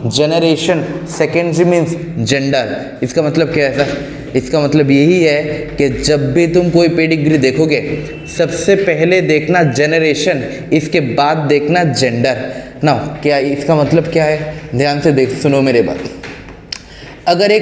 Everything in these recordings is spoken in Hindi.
Generation, secondary means gender. इसका मतलब क्या है सर? इसका मतलब यही है कि जब भी तुम कोई पेडिग्री देखोगे सबसे पहले देखना जनरेशन, इसके बाद देखना जेंडर ना। क्या इसका मतलब क्या है? ध्यान से देख सुनो मेरे बात। अगर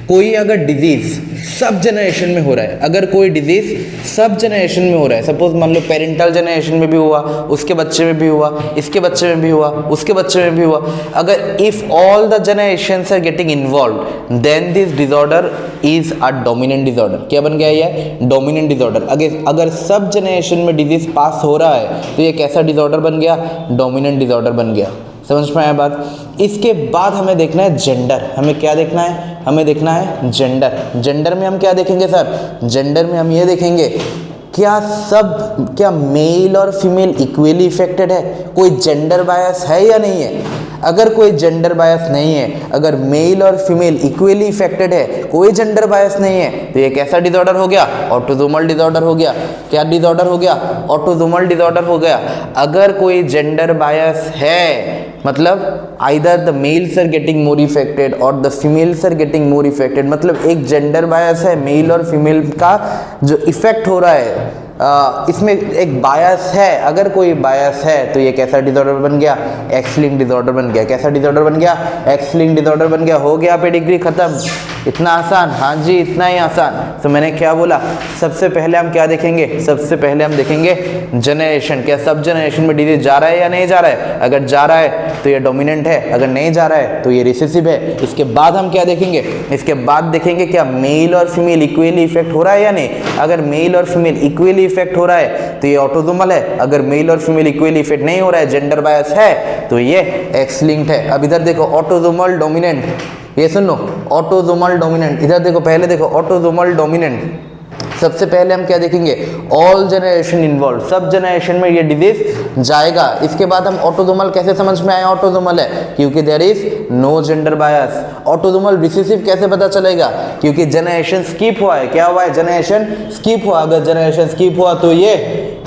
कोई डिजीज़ सब जनरेशन में हो रहा है, अगर कोई डिजीज़ सब जनरेशन में हो रहा है, सपोज मान लो पेरेंटल जनरेशन में भी हुआ, उसके बच्चे में भी हुआ, इसके बच्चे में भी हुआ, उसके बच्चे में भी हुआ, अगर if all the generations are getting involve then this disorder is a dominant disorder. क्या बन गया ये? Dominant disorder. अगर सब जनरेशन में डिजीज़ पास हो रहा है तो ये कैसा डिसऑर्डर बन गया? डोमिनेंट डिसऑर्डर बन गया। समझ में आया बात? इसके बाद हमें देखना है जेंडर। हमें क्या देखना है? हमें देखना है जेंडर। जेंडर में हम क्या देखेंगे सर? जेंडर में हम ये देखेंगे क्या मेल और फीमेल इक्वली इफेक्टेड है? कोई जेंडर बायस है या नहीं है? अगर कोई जेंडर बायस नहीं है, अगर मेल और फीमेल इक्वली इफेक्टेड है, कोई जेंडर बायस नहीं है, तो ये कैसा डिसऑर्डर हो गया? ऑटोसोमल डिसऑर्डर हो गया। क्या डिसऑर्डर हो गया? ऑटोसोमल डिसऑर्डर हो गया। अगर कोई जेंडर बायस है मतलब either the males are getting more affected or the females are getting more affected, मतलब एक जेंडर बायस है, मेल और फीमेल का जो इफेक्ट हो रहा है इसमें एक बायस है। अगर कोई बायस है तो ये कैसा डिसऑर्डर बन गया? एक्स लिंक्ड डिसऑर्डर बन गया। कैसा डिसऑर्डर बन गया? एक्स लिंक्ड डिसऑर्डर बन गया। हो गया पेडिग्री खत्म। इतना आसान? हाँ जी, इतना ही आसान। तो मैंने क्या बोला? सबसे पहले हम क्या देखेंगे? सबसे पहले हम देखेंगे जनरेशन। क्या सब जनरेशन में डिजीज जा रहा है या नहीं जा रहा है? अगर जा रहा है तो ये डोमिनेंट है, अगर नहीं जा रहा है तो ये रिसेसिव है। इसके बाद हम क्या देखेंगे? इसके बाद देखेंगे क्या मेल और फीमेल इक्वली इफेक्ट हो रहा है या नहीं। अगर मेल और फीमेल इक्वली इफेक्ट हो रहा है तो ये ऑटोसोमल है। अगर मेल और फीमेल इक्वली इफेक्ट नहीं हो रहा है, जेंडर बायस है, तो ये एक्स लिंक्ड है। अब इधर देखो ऑटोसोमल डोमिनेंट, ये सुन लो, ऑटोसोमल डोमिनेंट। इधर देखो, पहले देखो ऑटोसोमल डोमिनेंट। सबसे पहले हम क्या देखेंगे? ऑल जनरेशन इन्वॉल्व, सब जनरेशन में ये डिजीज जाएगा। इसके बाद हम ऑटोसोमल कैसे समझ में आए ऑटोसोमल है? क्योंकि there is no gender bias. Autosomal recessive कैसे पता चलेगा? क्योंकि जनरेशन स्किप हुआ है। क्या हुआ है? जनरेशन स्किप हुआ। अगर जनरेशन स्किप हुआ तो ये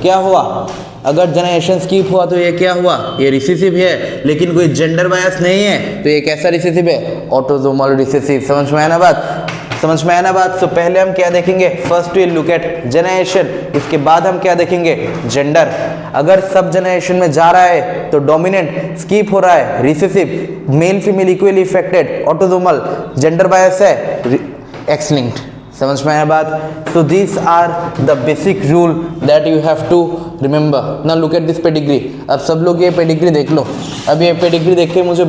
क्या हुआ? अगर जनरेशन स्किप हुआ तो ये क्या हुआ? ये रिसेसिव है। लेकिन कोई जेंडर बायस नहीं है तो ये कैसा रिसेसिव है? Autosomal recessive. समझ में आया ना बात? समझ में आया ना बात? तो पहले हम क्या देखेंगे? First we look at generation. इसके बाद हम क्या देखेंगे? जेंडर। अगर सब जनरेशन में जा रहा है तो डोमिनेंट, स्किप हो रहा है recessive, male female equally affected autosomal, gender bias है एक्स लिंक्ड। समझ में आया बात? So this are the basic rule that you have to remember. Now look at this pedigree. अब सब लोग ये पेडिग्री देख लो। अब ये पेडिग्री देख के मुझे